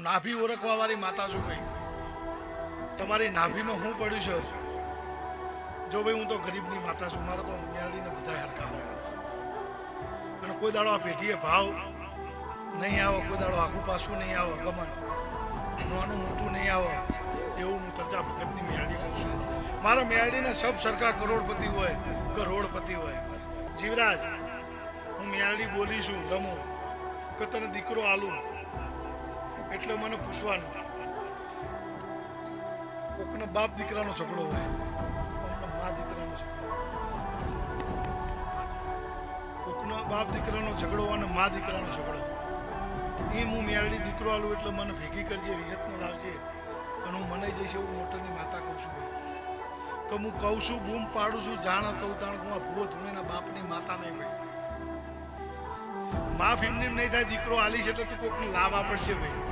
નાભી ઓળખવા વાળી માતા છું ભાઈ. તમારી નાભીમાં હું પડ્યું છે? જો ભાઈ હું તો ગરીબની માતા છું, મારે તો મેળવીને બધા હરખા આવે. અને કોઈ દાડો આ પેઢીએ ભાવ નહીં આવે, કોઈ દાડો આખું પાછું નહીં આવે, ગમન નાનું મોટું નહીં આવે, એવું હું તરજા ભગતની મેળવી કહું છું. મારા મેળવીને સબ સરકાર કરોડપતિ હોય, કરોડપતિ હોય. જીવરાજ, હું મેળવી બોલી છું રમો કે તને દીકરો આલું, એટલે મને પૂછવાનું, કોકનો બાપ દીકરાનો ઝઘડો હોય, કોકનો મા દીકરાનો ઝઘડો, કોકનો બાપ દીકરાનો ઝઘડો અને મા દીકરાનો ઝઘડો. એ હું મેળવી દીકરો આલું એટલે મને ભેગી કરજે, વિયત્ન લાવજે, અને હું મને જઈશ એવું મોટરની માતા કહું છું ભાઈ. તો હું કહું છું, બૂમ પાડું છું, જાણ કહું તાણ હું આ ભૂવો ધૂણીના બાપની માતા નહીં ભાઈ. માફ એમની નહીં થાય, દીકરો આલીશ એટલે તું કોકને લાવવા પડશે ભાઈ.